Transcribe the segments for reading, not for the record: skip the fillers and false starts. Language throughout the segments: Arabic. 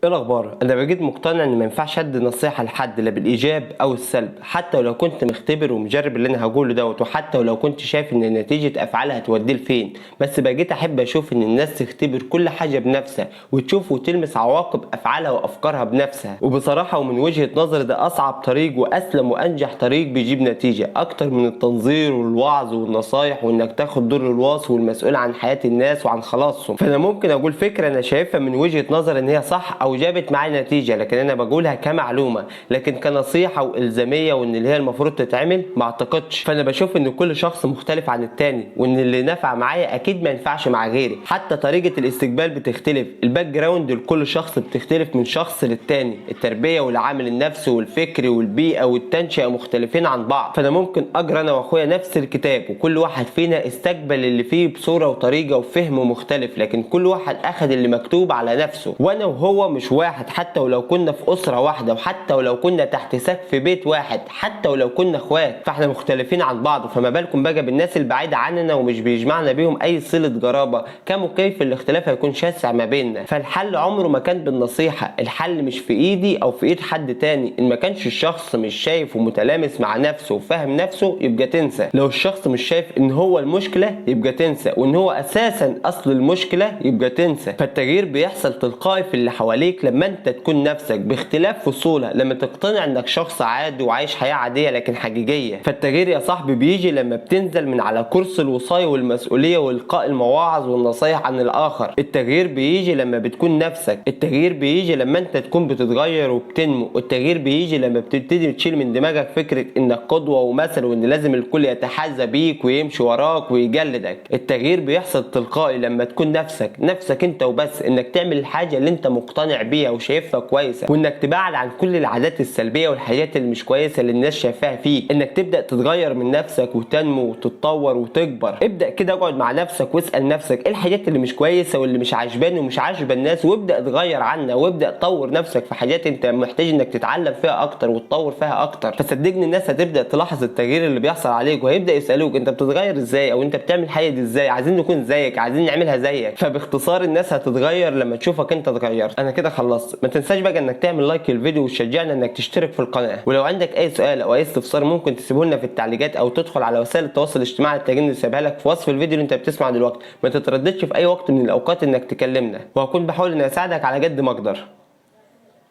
ايه الاخبار؟ انا بقيت مقتنع ان ما ينفعش ادي نصيحه لحد لا بالايجاب او السلب، حتى ولو كنت مختبر ومجرب اللي انا هقوله دوت، وحتى ولو كنت شايف ان نتيجه افعالها هتوديه لفين. بس بقيت احب اشوف ان الناس تختبر كل حاجه بنفسها وتشوف وتلمس عواقب افعالها وافكارها بنفسها. وبصراحه ومن وجهه نظري ده اصعب طريق واسلم وانجح طريق بيجيب نتيجه اكتر من التنظير والوعظ والنصايح وانك تاخد دور الواصي والمسؤول عن حياه الناس وعن خلاصهم. فانا ممكن اقول فكره انا شايفها من وجهه نظر ان هي صح او جابت معايا نتيجه، لكن انا بقولها كمعلومه، لكن كنصيحه والزاميه وان اللي هي المفروض تتعمل ما اعتقدش. فانا بشوف ان كل شخص مختلف عن التاني، وان اللي نفع معايا اكيد ما ينفعش مع غيري. حتى طريقه الاستقبال بتختلف، الباك جراوند لكل شخص بتختلف من شخص للتاني، التربيه والعامل النفسي والفكري والبيئه والتنشئه مختلفين عن بعض. فانا ممكن اقرا انا واخويا نفس الكتاب وكل واحد فينا استقبل اللي فيه بصوره وطريقه وفهم مختلف، لكن كل واحد اخذ اللي مكتوب على نفسه. وانا وهو مش واحد، حتى ولو كنا في اسره واحده، وحتى ولو كنا تحت سقف بيت واحد، حتى ولو كنا اخوات، فاحنا مختلفين عن بعض. فما بالكم بقى بالناس البعيده عننا ومش بيجمعنا بيهم اي صله قرابه، كم وكيف الاختلاف هيكون شاسع ما بيننا. فالحل عمره ما كان بالنصيحه، الحل مش في ايدي او في ايد حد تاني. ان ما كانش الشخص مش شايف ومتلامس مع نفسه وفاهم نفسه يبقى تنسى. لو الشخص مش شايف ان هو المشكله يبقى تنسى، وان هو اساسا اصل المشكله يبقى تنسى. فالتغيير بيحصل تلقائي في اللي حواليك لما انت تكون نفسك باختلاف فصولها، لما تقتنع انك شخص عادي وعايش حياه عاديه لكن حقيقيه. فالتغيير يا صاحبي بيجي لما بتنزل من على كرسي الوصايه والمسؤوليه والقاء المواعظ والنصايح عن الاخر. التغيير بيجي لما بتكون نفسك، التغيير بيجي لما انت تكون بتتغير وبتنمو، التغيير بيجي لما بتبتدي تشيل من دماغك فكره انك قدوه ومثل وان لازم الكل يتحاذى بيك ويمشي وراك ويجلدك. التغيير بيحصل تلقائي لما تكون نفسك انت وبس، انك تعمل الحاجه اللي انت مقتنع بيها وشايفها كويسه، وانك تبعد عن كل العادات السلبيه والحاجات اللي مش كويسه اللي الناس شايفاها فيك. انك تبدا تتغير من نفسك وتنمو وتتطور وتكبر. ابدا كده اقعد مع نفسك واسال نفسك ايه الحاجات اللي مش كويسه واللي مش عاجباني ومش عاجبه الناس، وابدا تغير عنها، وابدا تطور نفسك في حاجات انت محتاج انك تتعلم فيها اكتر وتطور فيها اكتر. فصدقني الناس هتبدا تلاحظ التغيير اللي بيحصل عليك، وهيبدا يسالوك انت بتتغير ازاي، او انت بتعمل حاجه دي ازاي، عايزين نكون زيك، عايزين نعملها زيك. فباختصار الناس هتتغير لما تشوفك انت اتغيرت. انا كده خلصت. ما تنساش بقى انك تعمل لايك للفيديو وتشجعنا انك تشترك في القناه، ولو عندك اي سؤال او اي استفسار ممكن تسيبه لنا في التعليقات او تدخل على وسائل التواصل الاجتماعي اللي سايبها لك في وصف الفيديو اللي انت بتسمعه دلوقتي. ما تترددش في اي وقت من الاوقات انك تكلمنا، وهكون بحاول اني اساعدك على قد ما اقدر.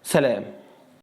سلام.